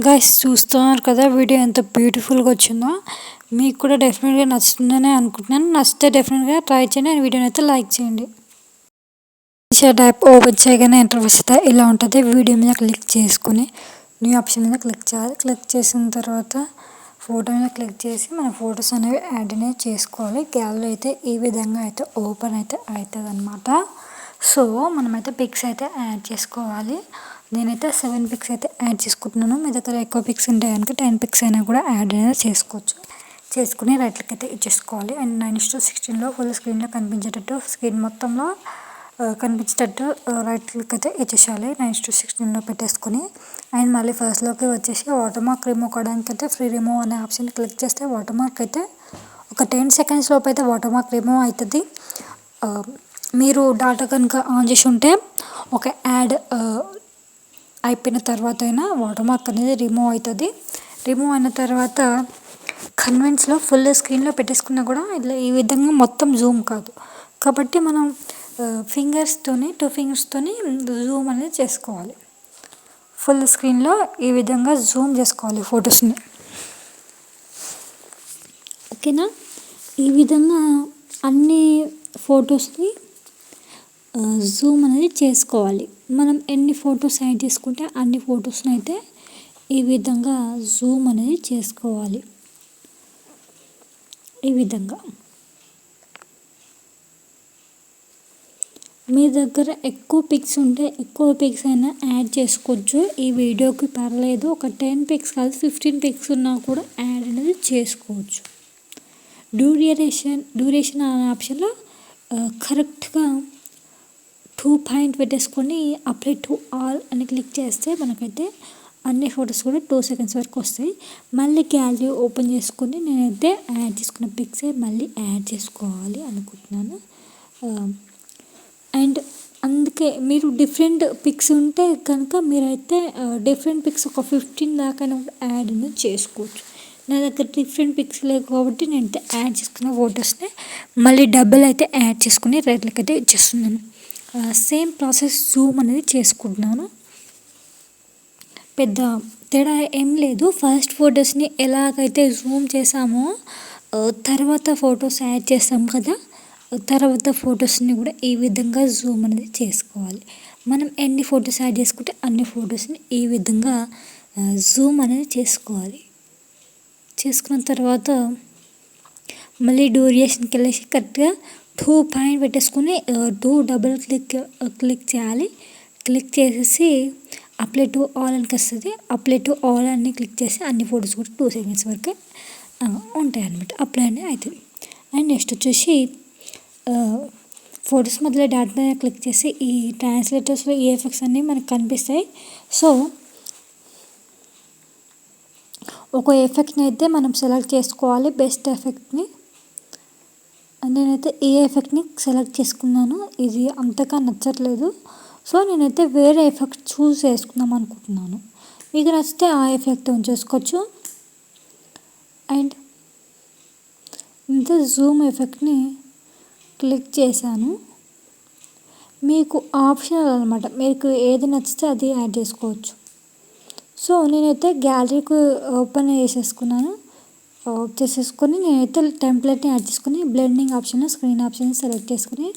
Guys చూస్తున్నారు కదా video ఎంత బ్యూటిఫుల్గా వచ్చిందో. మీకు కూడా డెఫినెట్గా నచ్చుతుందని అనుకుంటున్నాను. నచ్చితే డెఫినెట్గా ట్రై చేయండి అండ్ వీడియోని అయితే లైక్ చేయండి. యాప్ ఓపెన్ చేయగానే ఇంటర్ఫేస్ అయితే ఇలా ఉంటుంది. వీడియో మీద క్లిక్ చేసుకుని న్యూ ఆప్షన్ మీద క్లిక్ చేయాలి. క్లిక్ చేసిన తర్వాత ఫోటో మీద క్లిక్ చేసి మన ఫొటోస్ అనేవి యాడ్ అనేవి చేసుకోవాలి. గ్యాలరీ అయితే ఈ విధంగా అయితే ఓపెన్ అయితే అవుతుంది అనమాట. సో మనమైతే పిక్స్ అయితే యాడ్ చేసుకోవాలి. నేనైతే 7 పిక్స్ అయితే యాడ్ చేసుకుంటున్నాను. మీ దగ్గర ఎక్కువ పిక్స్ ఉంటాయి కనుక 10 పిక్స్ అయినా కూడా యాడ్ అనేది చేసుకోవచ్చు. చేసుకుని రైట్లకి అయితే ఇచ్చేసుకోవాలి. అండ్ 9:16 ఫుల్ స్క్రీన్లో కనిపించేటట్టు స్క్రీన్ మొత్తంలో కనిపించేటట్టు రైట్ క్లిక్ అయితే ఇచ్చేసేయాలి. 9:16 పెట్టేసుకొని అండ్ మళ్ళీ ఫస్ట్లోకి వచ్చేసి వాటర్ మార్క్ రిమూవ్ కావడానికి అయితే ఫ్రీ రిమూవ్ అనే ఆప్షన్ క్లిక్ చేస్తే వాటర్ మార్క్ అయితే ఒక 10 సెకండ్స్ లోపు అయితే వాటర్ మార్క్ రిమూవ్ అవుతుంది. మీరు డాటా కనుక ఆన్ చేసి ఉంటే ఒక యాడ్ అయిపోయిన తర్వాత అయినా వాటర్ మార్క్ అనేది రిమూవ్ అవుతుంది. రిమూవ్ అయిన తర్వాత కన్వెన్స్లో ఫుల్ స్క్రీన్లో పెట్టేసుకున్నా కూడా ఇట్లా ఈ విధంగా మొత్తం జూమ్ కాదు కాబట్టి మనం 2 ఫింగర్స్తోని జూమ్ అనేది చేసుకోవాలి. ఫుల్ స్క్రీన్లో ఈ విధంగా జూమ్ చేసుకోవాలి ఫొటోస్ని. ఓకేనా? ఈ విధంగా అన్ని ఫొటోస్ని జూమ్ అనేది చేసుకోవాలి. మనం ఎన్ని ఫొటోస్ యాడ్ చేసుకుంటే అన్ని ఫొటోస్ని అయితే ఈ విధంగా జూమ్ అనేది చేసుకోవాలి. ఈ విధంగా మీ దగ్గర ఎక్కువ పిక్స్ ఉంటే ఎక్కువ పిక్స్ అయినా యాడ్ చేసుకోవచ్చు. ఈ వీడియోకి పర్లేదు, ఒక 10 పిక్స్ కాదు 15 పిక్స్ ఉన్నా కూడా యాడ్ అనేది చేసుకోవచ్చు. డ్యూరేషన్ అనే ఆప్షన్లో కరెక్ట్గా 2 పాయింట్ పెట్టేసుకొని అప్లై టు ఆల్ అని క్లిక్ చేస్తే మనకైతే అన్ని ఫొటోస్ కూడా 2 సెకండ్స్ వరకు వస్తాయి. మళ్ళీ గ్యాలరీ ఓపెన్ చేసుకొని నేనైతే యాడ్ చేసుకున్న పిక్సే మళ్ళీ యాడ్ చేసుకోవాలి అనుకుంటున్నాను. అండ్ అందుకే మీరు డిఫరెంట్ పిక్స్ ఉంటే కనుక మీరైతే డిఫరెంట్ పిక్స్ ఒక 15 దాకా యాడ్ అనేది చేసుకోవచ్చు. నా దగ్గర డిఫరెంట్ పిక్స్ లేవు కాబట్టి నేనైతే యాడ్ చేసుకున్న ఫొటోస్ని మళ్ళీ డబుల్ అయితే యాడ్ చేసుకుని రైట్లకి అయితే ఇచ్చేస్తున్నాను. సేమ్ ప్రాసెస్ జూమ్ అనేది చేసుకుంటున్నాను. పెద్ద తేడా ఏం లేదు. ఫస్ట్ ఫొటోస్ని ఎలాగైతే జూమ్ చేసామో తర్వాత ఫొటోస్ యాడ్ చేస్తాం కదా, తర్వాత ఫొటోస్ని కూడా ఈ విధంగా జూమ్ అనేది చేసుకోవాలి. మనం ఎన్ని ఫొటోస్ యాడ్ చేసుకుంటే అన్ని ఫొటోస్ని ఈ విధంగా జూమ్ అనేది చేసుకోవాలి. చేసుకున్న తర్వాత మళ్ళీ డ్యూరేషన్కి వెళ్ళేసి కరెక్ట్గా 2 పాయింట్ పెట్టేసుకొని 2 డబుల్ క్లిక్ చేయాలి. క్లిక్ చేసేసి అప్లై టు ఆల్ అని వస్తుంది. అప్లై టు ఆల్ అని క్లిక్ చేసి అన్ని ఫొటోస్ కూడా 2 సెకండ్స్ వరకు ఉంటాయి అన్నమాట. అప్లై అనేది అవుతుంది. అండ్ నెక్స్ట్ వచ్చేసి ఫొటోస్ మధ్యలో డాట్ మీద క్లిక్ చేసి ఈ ట్రాన్స్లేటర్స్లో ఈ ఎఫెక్ట్స్ అన్నీ మనకు కనిపిస్తాయి. సో ఒక ఎఫెక్ట్ని అయితే మనం సెలెక్ట్ చేసుకోవాలి, బెస్ట్ ఎఫెక్ట్ని. నేనైతే ఈ ఎఫెక్ట్ని సెలెక్ట్ చేసుకున్నాను. ఇది అంతగా నచ్చట్లేదు. సో నేనైతే వేరే ఎఫెక్ట్ చూస్ చేసుకుందాం అనుకుంటున్నాను. మీకు నచ్చితే ఆ ఎఫెక్ట్ చేసుకోవచ్చు. అండ్ ఇంత జూమ్ ఎఫెక్ట్ని క్లిక్ చేశాను. మీకు ఆప్షనల్ అనమాట, మీకు ఏది నచ్చితే అది యాడ్ చేసుకోవచ్చు. సో నేనైతే గ్యాలరీకి ఓపెన్ చేసేసుకున్నాను. చేసేసుకొని నేనైతే టెంప్లెట్ని యాడ్ చేసుకుని blending option screen option select చేసుకుని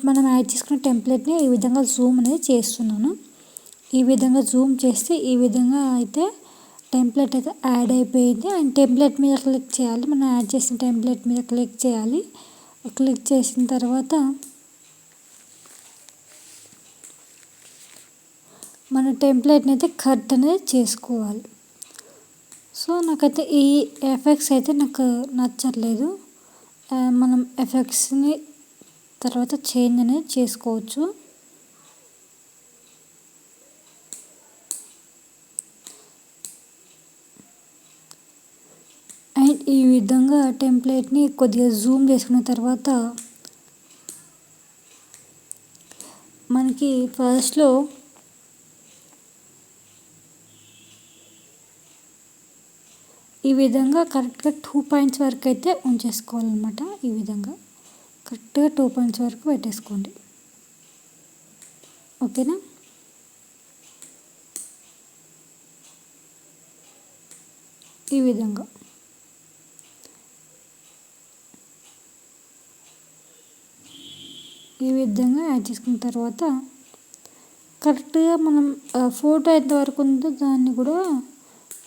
మనం యాడ్ చేసుకున్న టెంప్లెట్ని ఈ విధంగా జూమ్ అనేది చేస్తున్నాను. ఈ విధంగా జూమ్ చేస్తే ఈ విధంగా అయితే టెంప్లెట్ అయితే యాడ్ అయిపోయింది. అండ్ టెంప్లెట్ మీద క్లిక్ చేయాలి. మనం యాడ్ చేసిన టెంప్లెట్ మీద క్లిక్ చేయాలి. క్లిక్ చేసిన తర్వాత మన టెంప్లెట్ని అయితే కట్ అనేది చేసుకోవాలి. సో నాకైతే ఈ ఎఫెక్ట్స్ అయితే నాకు నచ్చట్లేదు. మనం ఎఫెక్ట్స్ని తర్వాత చేంజ్ అనేది చేసుకోవచ్చు. అండ్ ఈ విధంగా టెంప్లెట్ని కొద్దిగా జూమ్ చేసుకున్న తర్వాత మనకి ఫస్ట్లో ఈ విధంగా కరెక్ట్గా 2 పాయింట్స్ వరకు అయితే ఉంచేసుకోవాలన్నమాట. ఈ విధంగా కరెక్ట్గా 2 పాయింట్స్ వరకు పెట్టేసుకోండి. ఓకేనా. ఈ విధంగా యాడ్ చేసుకున్న తర్వాత కరెక్ట్గా మనం ఫోటో ఎంతవరకు ఉందో దాన్ని కూడా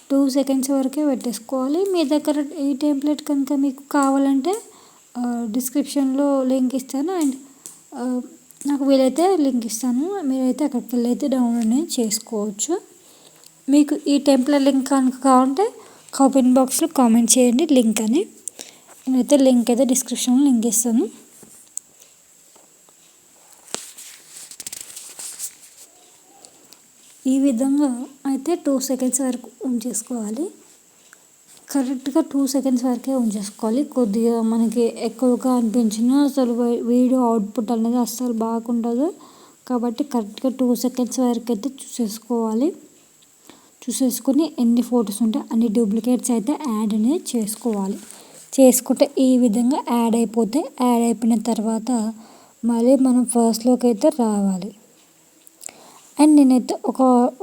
2 సెకండ్స్ వరకే పెట్టేసుకోవాలి. మీ దగ్గర ఈ టెంప్లెట్ కనుక మీకు కావాలంటే డిస్క్రిప్షన్లో లింక్ ఇస్తాను, అండ్ నాకు వీలైతే లింక్ ఇస్తాను, మీరైతే అక్కడికి వెళ్ళి అయితే డౌన్లోడ్ చేసుకోవచ్చు. మీకు ఈ టెంప్లెట్ లింక్ కనుక కావాలంటే కామెంట్ బాక్స్లో కామెంట్ చేయండి లింక్ అని. నేనైతే లింక్ అయితే డిస్క్రిప్షన్లో లింక్ ఇస్తాను. ఈ విధంగా అయితే 2 సెకండ్స్ వరకు ఉంచేసుకోవాలి. కరెక్ట్గా 2 సెకండ్స్ వరకే ఉంచేసుకోవాలి. కొద్దిగా మనకి ఎక్కువగా అనిపించినా అసలు వీడియో అవుట్పుట్ అనేది అస్సలు బాగుండదు. కాబట్టి కరెక్ట్గా 2 సెకండ్స్ వరకు అయితే చూసేసుకొని ఎన్ని ఫొటోస్ ఉంటే అన్ని డూప్లికేట్స్ అయితే యాడ్ అనేది చేసుకుంటే ఈ విధంగా యాడ్ అయిపోయిన తర్వాత మళ్ళీ మనం ఫస్ట్లోకి అయితే రావాలి. అండ్ నేనైతే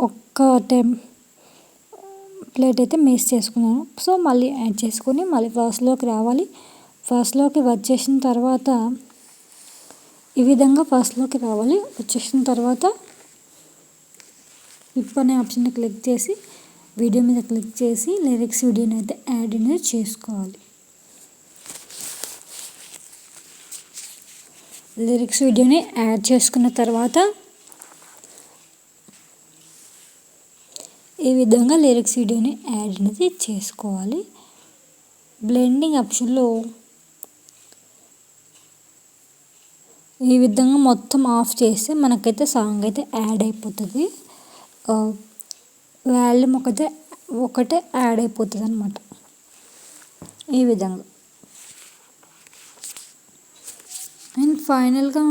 ఒక్క టెంప్లెట్ అయితే మిస్ చేసుకున్నాను. సో మళ్ళీ యాడ్ చేసుకొని మళ్ళీ ఫస్ట్లోకి రావాలి. ఫస్ట్లోకి వచ్చేసిన తర్వాత ఈ విధంగా ఫస్ట్లోకి రావాలి. వచ్చేసిన తర్వాత విప్ అనే ఆప్షన్ క్లిక్ చేసి వీడియో మీద క్లిక్ చేసి లిరిక్స్ వీడియోని అయితే యాడ్ అనేది చేసుకోవాలి. లిరిక్స్ వీడియోని యాడ్ చేసుకున్న తర్వాత ఈ విధంగా లిరిక్స్ వీడియోని యాడ్ అనేది చేసుకోవాలి. బ్లెండింగ్ ఆప్షన్లో ఈ విధంగా మొత్తం ఆఫ్ చేస్తే మనకైతే సాంగ్ అయితే యాడ్ అయిపోతుంది. వాల్యూమ్ ఒకటే యాడ్ అయిపోతుంది అన్నమాట. ఈ విధంగా అండ్ ఫైనల్గా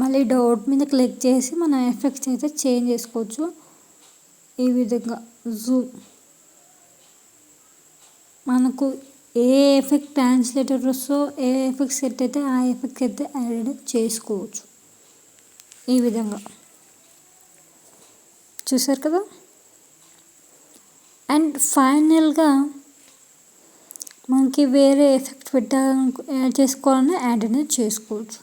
మళ్ళీ డాట్ మీద క్లిక్ చేసి మన ఎఫెక్ట్స్ అయితే చేంజ్ చేసుకోవచ్చు. ఈ విధంగా జూమ్ మనకు ఏ ఎఫెక్ట్ ట్రాన్స్లేటర్ వస్తుందో ఏ ఎఫెక్ట్ సెట్ అయితే ఆ ఎఫెక్ట్ అయితే యాడ్ చేసుకోవచ్చు. ఈ విధంగా చూసారు కదా. అండ్ ఫైనల్గా మనకి వేరే ఎఫెక్ట్ యాడ్ చేసుకోవాలన్నా యాడ్ అనేది చేసుకోవచ్చు.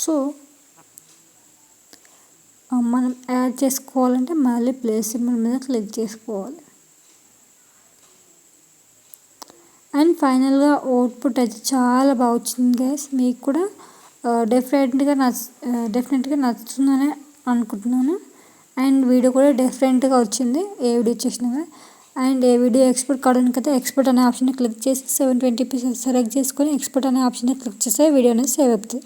సో మనం యాడ్ చేసుకోవాలంటే మళ్ళీ ప్లస్ సింబల్ మీద క్లిక్ చేసుకోవాలి. అండ్ ఫైనల్గా అవుట్పుట్ అయితే చాలా బాగా వచ్చింది గైస్. మీకు కూడా డెఫినెట్గా నచ్చుతుందని అనుకుంటున్నాను. అండ్ వీడియో కూడా డిఫరెంట్గా వచ్చింది ఏ వీడియో చేసినా. అండ్ ఏ వీడియో ఎక్స్పోర్ట్ కావడానికి అయితే ఎక్స్పోర్ట్ అనే ఆప్షన్ క్లిక్ చేసి 720p సెలెక్ట్ చేసుకొని ఎక్స్పోర్ట్ అనే ఆప్షన్ క్లిక్ చేస్తే వీడియో అనేది సేవ్ అవుతుంది.